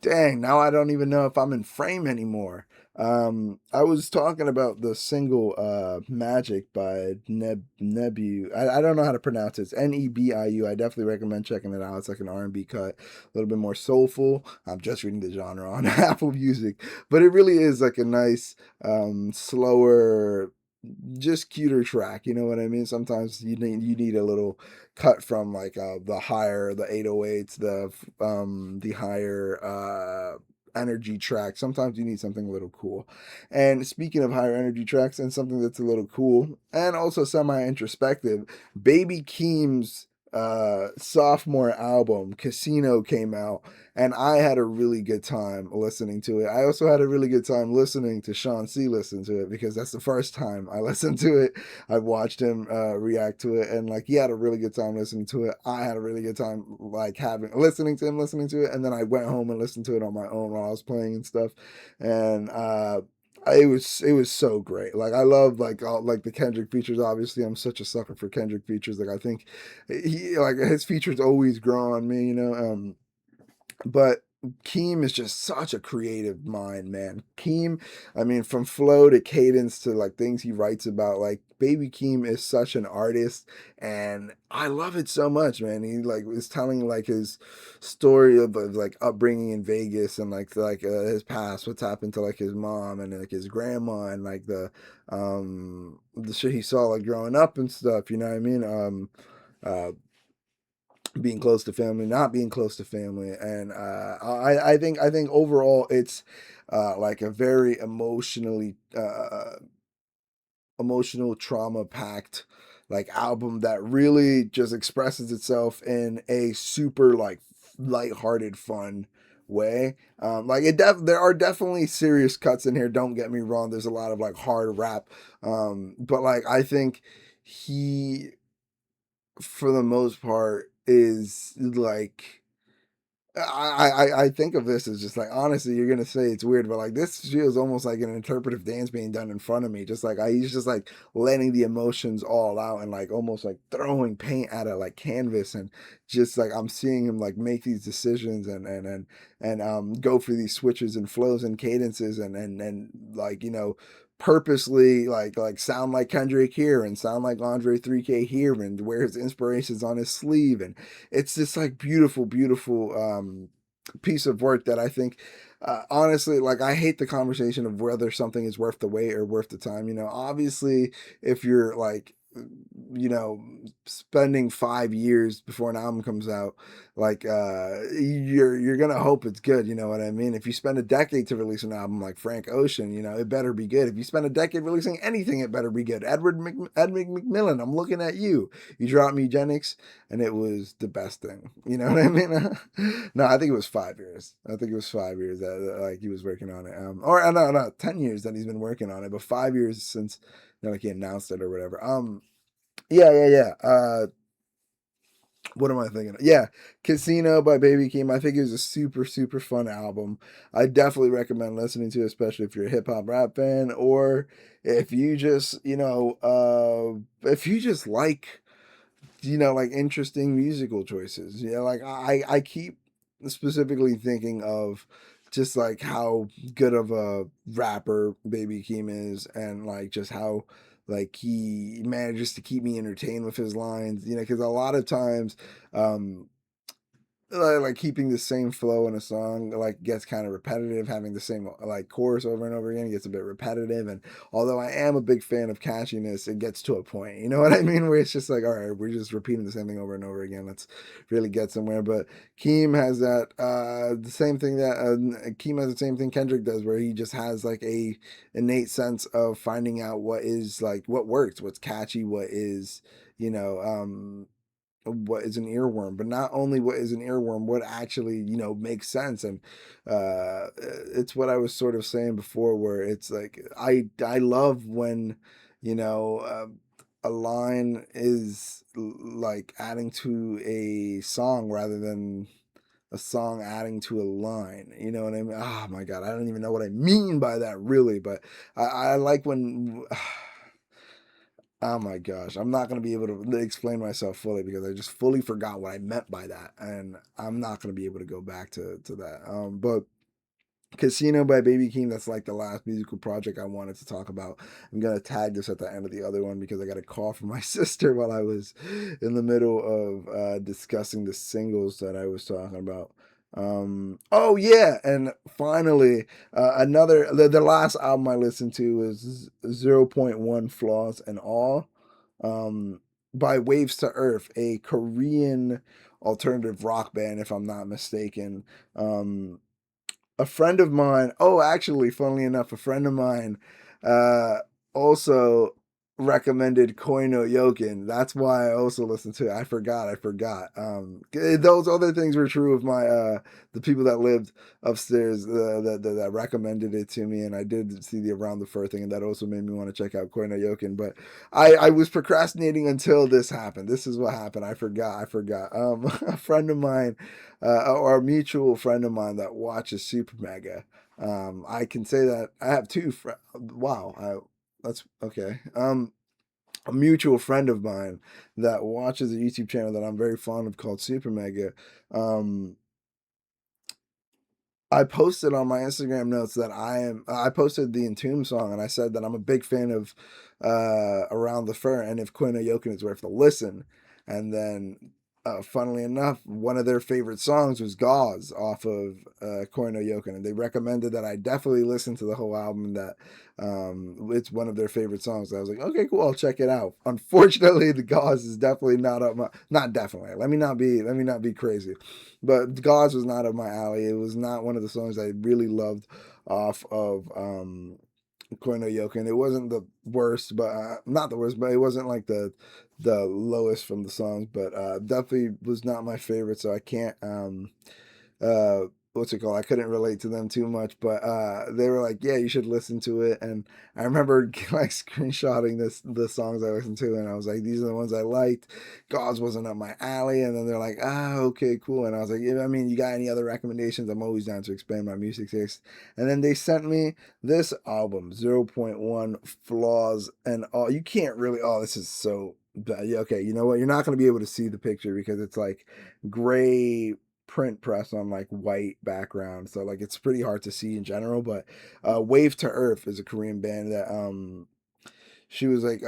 Dang, now I don't even know if I'm in frame anymore. I was talking about the single Magic by Nebu. I don't know how to pronounce it. It's Nebiu. I definitely recommend checking it out. It's like an R&B cut, a little bit more soulful. I'm just reading the genre on Apple Music, but it really is like a nice, slower, just cuter track. You know what I mean? Sometimes you need a little cut from like the 808s, the higher energy track. Sometimes you need something a little cool. And speaking of higher energy tracks and something that's a little cool and also semi introspective, Baby Keem's sophomore album Casino came out, and I had a really good time listening to it. I also had a really good time listening to Sean C listen to it, because that's the first time I listened to it. I watched him react to it, and like he had a really good time listening to it. I had a really good time like having listening to him listening to it, and then I went home and listened to it on my own while I was playing and stuff. And it was so great. Like I love like all like the Kendrick features. Obviously, I'm such a sucker for Kendrick features. Like I think he like his features always grow on me. But Keem is just such a creative mind, man. Keem, I mean, from flow to cadence to like things he writes about, like Baby Keem is such an artist, and I love it so much, man. He like is telling like his story of like upbringing in Vegas, and his past, what's happened to like his mom and like his grandma, and like the shit he saw like growing up and stuff. You know what I mean? Uh, Being close to family, not being close to family, and I think overall it's like a very emotional trauma packed like album that really just expresses itself in a super like lighthearted fun way. Like there are definitely serious cuts in here, don't get me wrong. There's a lot of like hard rap, but like I think he, for the most part, is like I think of this as just like, honestly, you're gonna say it's weird, but like this feels almost like an interpretive dance being done in front of me. Just like he's just like letting the emotions all out, and like almost like throwing paint at a like canvas, and just like I'm seeing him like make these decisions, and go for these switches and flows and cadences, and like purposely like sound like Kendrick here and sound like Andre 3K here, and wear his inspirations on his sleeve. And it's this like beautiful piece of work that I think, honestly, like I hate the conversation of whether something is worth the wait or worth the time. Obviously, if you're like, you know spending 5 years before an album comes out, like you're gonna hope it's good. You know what I mean? If you spend a decade to release an album like Frank Ocean, it better be good. If you spend a decade releasing anything, it better be good. Edward McMillan, I'm looking at you. You dropped me Eugenics, and it was the best thing. You know what I mean? No, I think it was 5 years. I think it was 5 years that like he was working on it. Or no, 10 years that he's been working on it, but 5 years since like he announced it or whatever. Yeah. What am I thinking? Yeah, Casino by Baby Keem. I think it was a super fun album. I definitely recommend listening to, especially if you're a hip hop rap fan, or if you just if you just like like interesting musical choices. Like I keep specifically thinking of just like how good of a rapper Baby Keem is, and like just how like he manages to keep me entertained with his lines. Because a lot of times, um, like keeping the same flow in a song like gets kind of repetitive. Having the same like chorus over and over again gets a bit repetitive. And although I am a big fan of catchiness, it gets to a point, you know what I mean, where it's just like, all right, we're just repeating the same thing over and over again. Let's really get somewhere. But Keem has that the same thing that Keem has the same thing Kendrick does, where he just has like a innate sense of finding out what is like what works, what's catchy, you know um what is an earworm. But not only what is an earworm, what actually makes sense. And it's what I was sort of saying before, where it's like I love when you know uh, a line is like adding to a song rather than a song adding to a line. You know what I mean? Oh my god, I don't even know what I mean by that, really. But I like when oh my gosh, I'm not going to be able to explain myself fully, because I just fully forgot what I meant by that, and I'm not going to be able to go back to that. But Casino by Baby Keem. That's like the last musical project I wanted to talk about. I'm gonna tag this at the end of the other one because I got a call from my sister while I was in the middle of discussing the singles that I was talking about. Oh yeah, and finally, another the last album I listened to was 0.1 Flaws and All, um, by Waves to Earth, a Korean alternative rock band, if I'm not mistaken. A friend of mine, oh, actually, funnily enough, a friend of mine uh, also recommended Koi no Yokin. That's why I also listened to it. I forgot. Those other things were true of my the people that lived upstairs that recommended it to me, and I did see the Around the Fur thing, and that also made me want to check out Koi no Yokin. But I was procrastinating until this happened. This is what happened. I forgot. A friend of mine, or a mutual friend of mine that watches Super Mega. I can say that I have two friends. Wow, that's okay. A mutual friend of mine that watches a YouTube channel that I'm very fond of called Super Mega. Um, I posted on my Instagram notes that I posted the Entomb song, and I said that I'm a big fan of Around the Fur and if Quinn Yokin is worth a listen. And then, funnily enough, one of their favorite songs was Gauze off of Koino Yokin, and they recommended that I definitely listen to the whole album. And that it's one of their favorite songs. I was like, okay, cool, I'll check it out. Unfortunately, the Gauze is definitely not up my, not definitely. Let me not be crazy, but Gauze was not up my alley. It was not one of the songs I really loved off of Koino Yokin. It wasn't the worst, but not the worst, but it wasn't like the lowest from the songs, but definitely was not my favorite. So I can't uh what's it called? I couldn't relate to them too much, but they were like, "Yeah, you should listen to it." And I remember like screenshotting the songs I listened to, and I was like, "These are the ones I liked." Gauze wasn't up my alley, and then they're like, "Ah, okay, cool." And I was like, "Yeah, I mean, you got any other recommendations? I'm always down to expand my music taste." And then they sent me this album, 0.1 Flaws and All. You can't really. Oh, this is so bad. Yeah, okay, you know what? You're not going to be able to see the picture because it's like gray print press on like white background, so like it's pretty hard to see in general. But Wave to Earth is a Korean band that she was like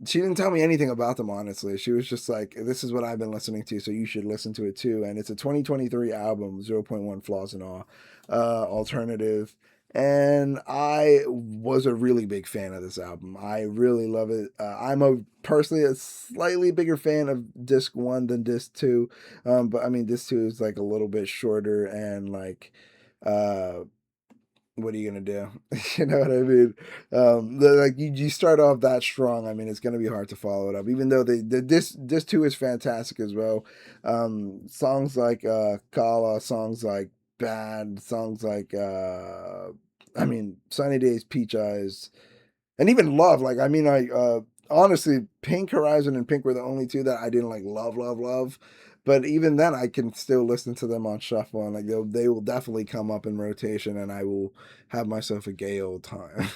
she didn't tell me anything about them, honestly. She was just like, this is what I've been listening to, so you should listen to it too. And it's a 2023 album, 0.1 Flaws and All, alternative. And I was a really big fan of this album. I really love it. I'm a personally a slightly bigger fan of disc one than disc two. But I mean, disc two is like a little bit shorter and like uh what are you gonna do? You know what I mean? Like you start off that strong. I mean, it's gonna be hard to follow it up. Even though this two is fantastic as well. Songs like Kala, songs like Bad, songs like I mean, Sunny Days, Peach Eyes, and even Love. Like I mean, I honestly, Pink Horizon and Pink were the only two that I didn't like love. But even then, I can still listen to them on shuffle, and like they will definitely come up in rotation, and I will have myself a gay old time.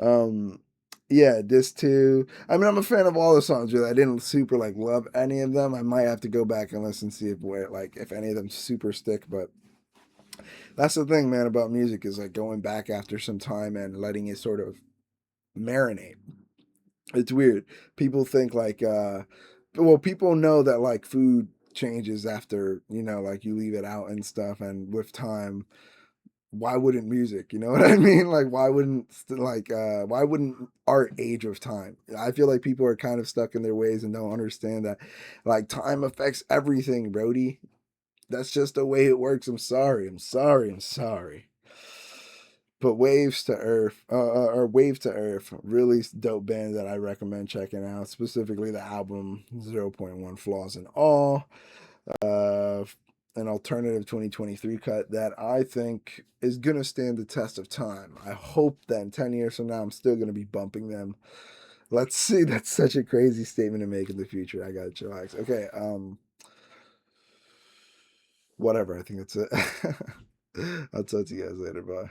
um, yeah, this too. I mean, I'm a fan of all the songs. Really, I didn't super like love any of them. I might have to go back and listen see if any of them super stick. But that's the thing, man, about music is like going back after some time and letting it sort of marinate. It's weird. People think like well, people know that like food changes after, like you leave it out and stuff, and with time, why wouldn't music, you know what I mean? Like why wouldn't art age with time? I feel like people are kind of stuck in their ways and don't understand that like time affects everything, Brody. That's just the way it works. I'm sorry. But Waves to Earth, or Wave to Earth, really dope band that I recommend checking out. Specifically, the album 0.1 Flaws and All, uh, an alternative 2023 cut that I think is gonna stand the test of time. I hope that in 10 years from now, I'm still gonna be bumping them. Let's see. That's such a crazy statement to make in the future. I gotta chillax. Okay. Whatever. I think that's it. I'll talk to you guys later. Bye.